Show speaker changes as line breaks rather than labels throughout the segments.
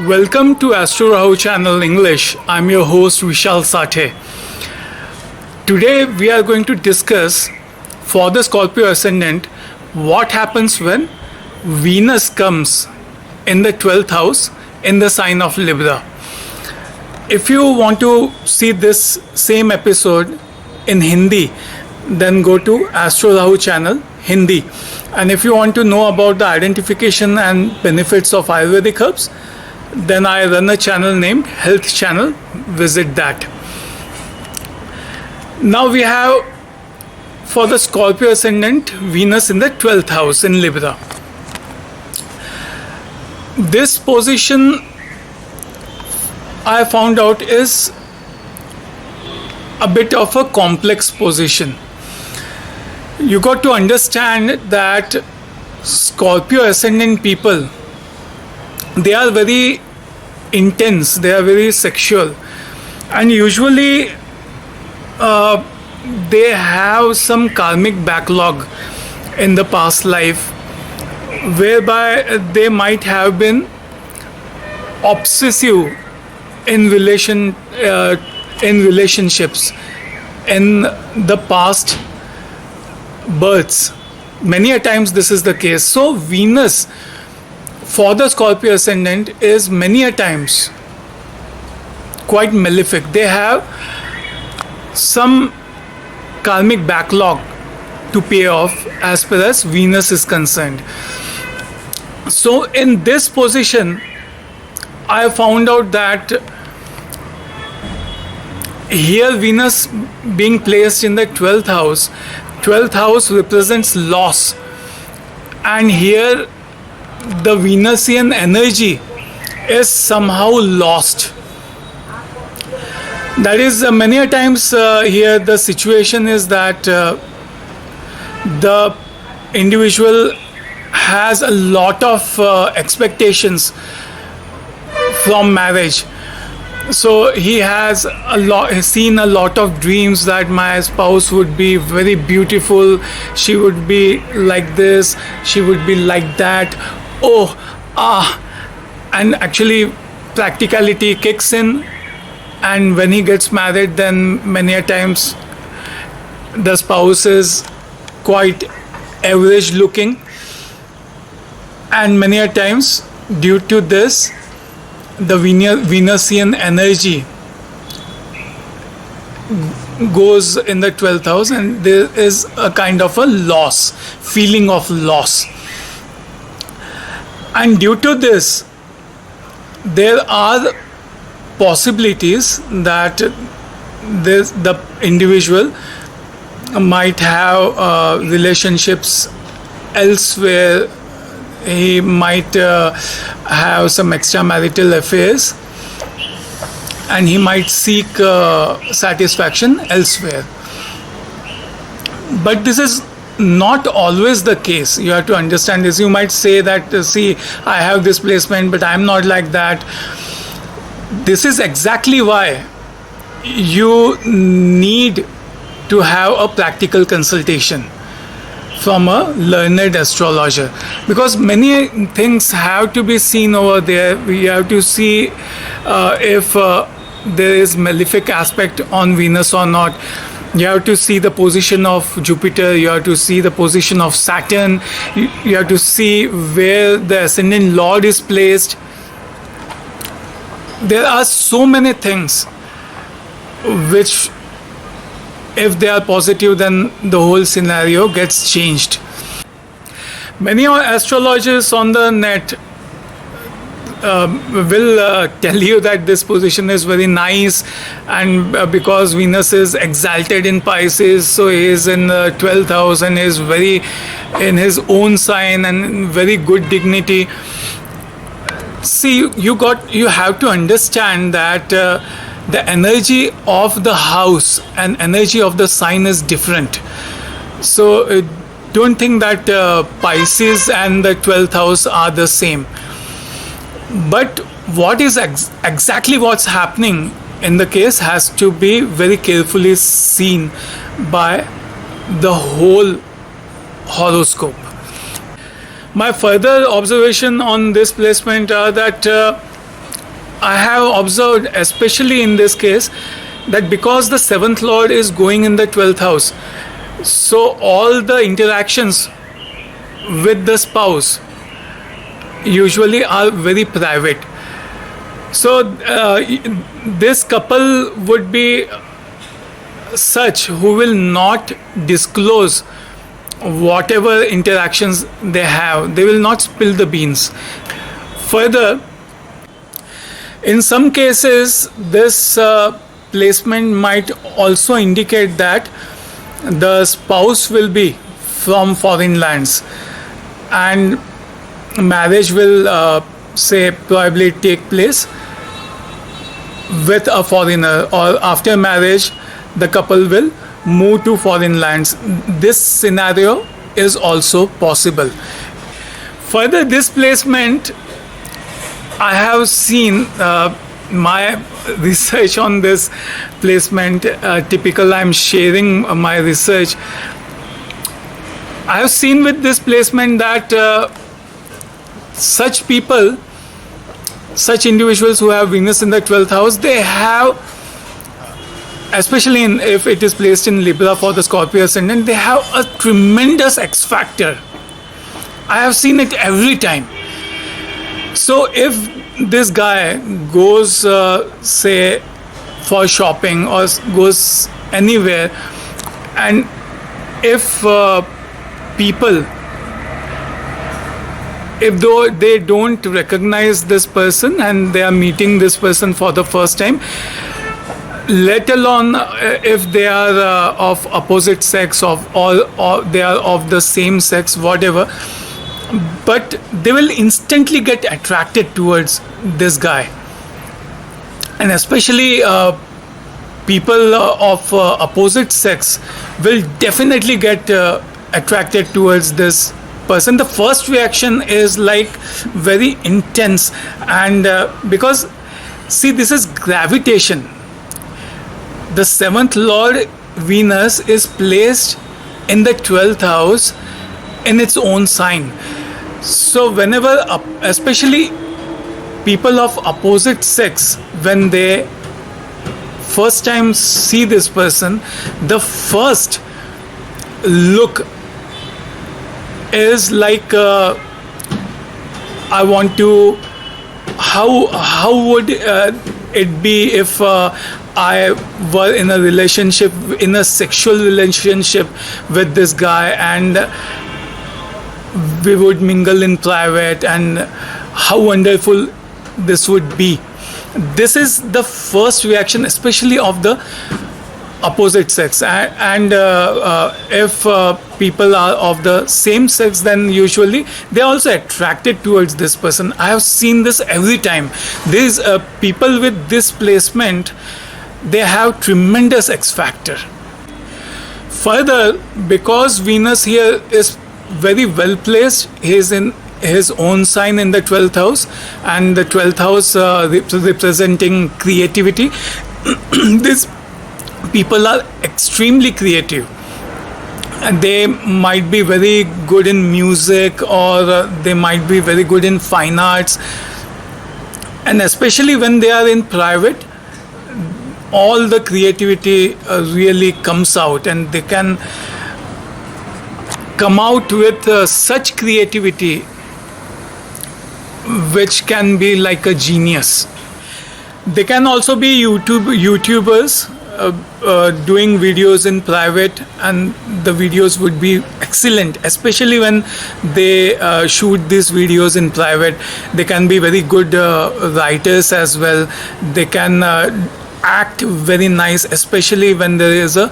Welcome to Astro Rahu Channel English. I'm your host Vishal Sathye. Today we are going to discuss for the Scorpio Ascendant what happens when Venus comes in the 12th house in the sign of Libra. If you want to see this same episode in Hindi, then go to Astro Rahu Channel Hindi. And if you want to know about the identification and benefits of Ayurvedic Herbs, then I run a channel named Health Channel. Visit that. Now we have for the Scorpio Ascendant Venus in the 12th house in Libra. This position I found out is a bit of a complex position. You got to understand that Scorpio Ascendant people, they are very intense, they are very sexual, and usually they have some karmic backlog in the past life whereby they might have been obsessive in relationships in the past births. Many a times this is the case. So Venus for the Scorpio Ascendant is many a times quite malefic. They have some karmic backlog to pay off as far as Venus is concerned. So in this position, I found out that here Venus being placed in the 12th house represents loss, and here the Venusian energy is somehow lost. That is, many a times here the situation is that the individual has a lot of expectations from marriage. So he has seen a lot of dreams that my spouse would be very beautiful, she would be like this, she would be like that. And actually practicality kicks in, and when he gets married, then many a times the spouse is quite average looking, and many a times due to this the Venusian energy goes in the 12th house, and there is a kind of a loss, feeling of loss. And due to this, there are possibilities that the individual might have relationships elsewhere. He might have some extramarital affairs, and he might seek satisfaction elsewhere. But this is not always the case. You have to understand this. You might say that, see, I have this placement, but I'm not like that. This is exactly why you need to have a practical consultation from a learned astrologer, because many things have to be seen over there. We have to see if there is malefic aspect on Venus or not. You have to see the position of Jupiter, you have to see the position of Saturn, you have to see where the ascendant lord is placed. There are so many things which, if they are positive, then the whole scenario gets changed. Many astrologers on the net will tell you that this position is very nice, and because Venus is exalted in Pisces, so he is in the 12th house and is very in his own sign and very good dignity. See, you have to understand that the energy of the house and energy of the sign is different. So don't think that Pisces and the 12th house are the same. But what is exactly what's happening in the case has to be very carefully seen by the whole horoscope. My further observation on this placement are that I have observed, especially in this case, that because the seventh lord is going in the 12th house, so all the interactions with the spouse usually are very private. So this couple would be such who will not disclose whatever interactions they have. They will not spill the beans. Further, in some cases, this placement might also indicate that the spouse will be from foreign lands, and marriage will say probably take place with a foreigner, or after marriage the couple will move to foreign lands. This scenario is also possible. Further, this placement, I have seen my research on this placement. Typical, I'm sharing my research. I have seen with this placement that such people, such individuals who have Venus in the 12th house, they have, especially if it is placed in Libra for the Scorpio Ascendant, they have a tremendous X factor. I have seen it every time. So if this guy goes, say, for shopping or goes anywhere, and if people, if though they don't recognize this person and they are meeting this person for the first time, let alone if they are of opposite sex or they are of the same sex, whatever, but they will instantly get attracted towards this guy. And especially people of opposite sex will definitely get attracted towards this person. The first reaction is like very intense, and because see, this is gravitation. The seventh lord Venus is placed in the 12th house in its own sign. So whenever, especially people of opposite sex, when they first time see this person, the first look is like I want to, how would it be if I were in a relationship, in a sexual relationship with this guy, and we would mingle in private, and how wonderful this would be. This is the first reaction, especially of the opposite sex. And if people are of the same sex, then usually they are also attracted towards this person. I have seen this every time. These people with this placement, they have tremendous X factor. Further, because Venus here is very well placed, he is in his own sign in the 12th house, and the 12th house representing creativity. These people are extremely creative, and they might be very good in music, or they might be very good in fine arts, and especially when they are in private, all the creativity really comes out, and they can come out with such creativity which can be like a genius. They can also be YouTubers doing videos in private, and the videos would be excellent, especially when they shoot these videos in private. They can be very good writers as well. They can act very nice, especially when there is a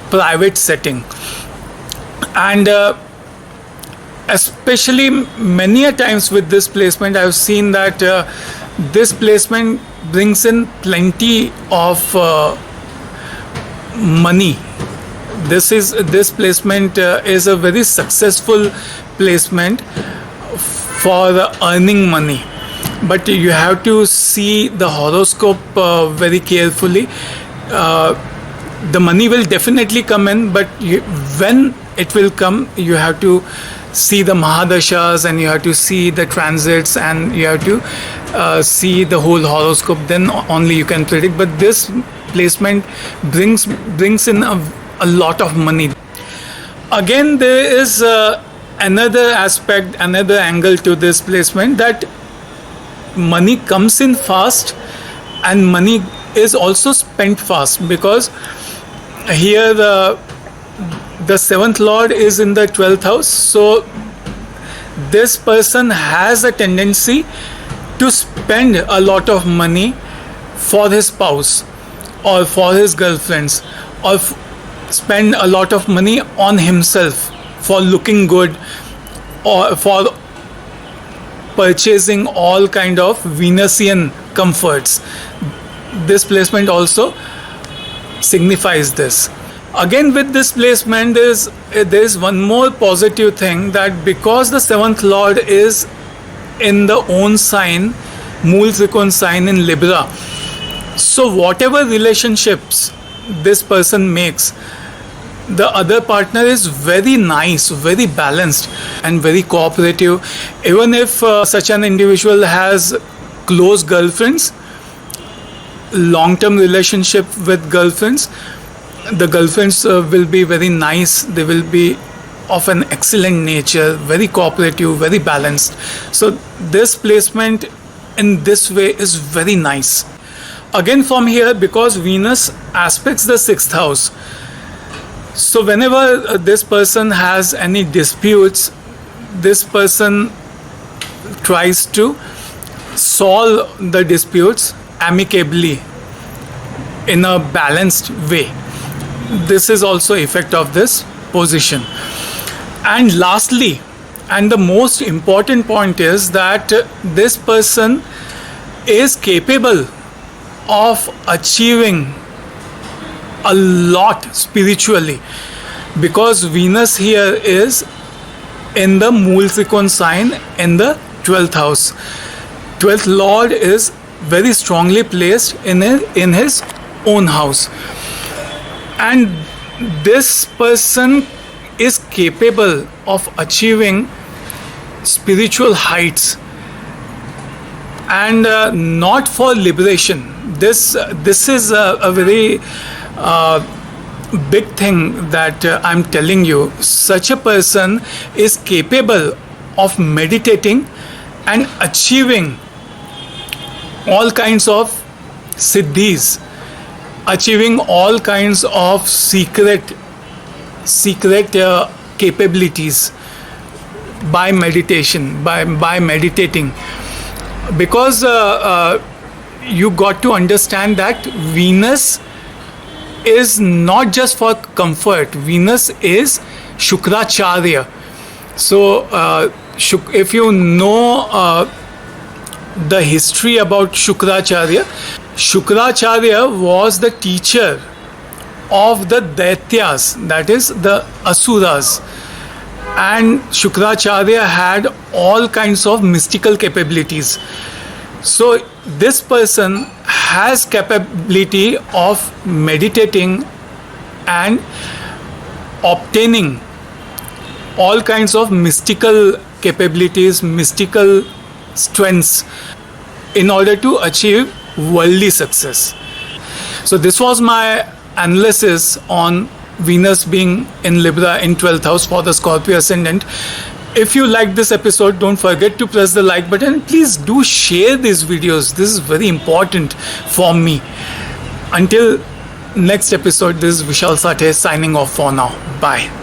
private setting. And especially many a times with this placement, I've seen that this placement brings in plenty of money. This placement is a very successful placement for earning money, but you have to see the horoscope very carefully. The money will definitely come in, but when it will come, you have to see the Mahadashas and you have to see the transits and you have to see the whole horoscope, then only you can predict. But this placement brings in a lot of money. Again, there is another aspect, another angle to this placement, that money comes in fast and money is also spent fast, because here the seventh lord is in the 12th house. So this person has a tendency to spend a lot of money for his spouse or for his girlfriends, or spend a lot of money on himself for looking good, or for purchasing all kind of Venusian comforts. This placement also signifies this. Again, with this placement, there is one more positive thing, that because the seventh lord is in the own sign, Mool Trikon sign in Libra, so whatever relationships this person makes, the other partner is very nice, very balanced and very cooperative. Even if such an individual has close girlfriends, long-term relationship with girlfriends, the girlfriends will be very nice, they will be of an excellent nature, very cooperative, very balanced. So this placement in this way is very nice. Again, from here, because Venus aspects the 6th house, so whenever this person has any disputes, this person tries to solve the disputes amicably in a balanced way. This is also effect of this position. And lastly, and the most important point is that this person is capable of achieving a lot spiritually, because Venus here is in the Mool Trikon sign in the 12th house. 12th lord is very strongly placed in his own house, and this person is capable of achieving spiritual heights, and not for liberation. This is a very big thing that I'm telling you. Such a person is capable of meditating and achieving all kinds of siddhis, achieving all kinds of secret capabilities by meditation, by meditating. Because you got to understand that Venus is not just for comfort. Venus is Shukracharya. So if you know the history about Shukracharya, Shukracharya was the teacher of the Daityas, that is the Asuras. And Shukracharya had all kinds of mystical capabilities. So this person has capability of meditating and obtaining all kinds of mystical capabilities, mystical strengths in order to achieve worldly success. So this was my analysis on Venus being in Libra in 12th house for the Scorpio Ascendant. If you like this episode, don't forget to press the like button. Please do share these videos. This is very important for me. Until next episode, this is Vishal Sathye signing off for now. Bye.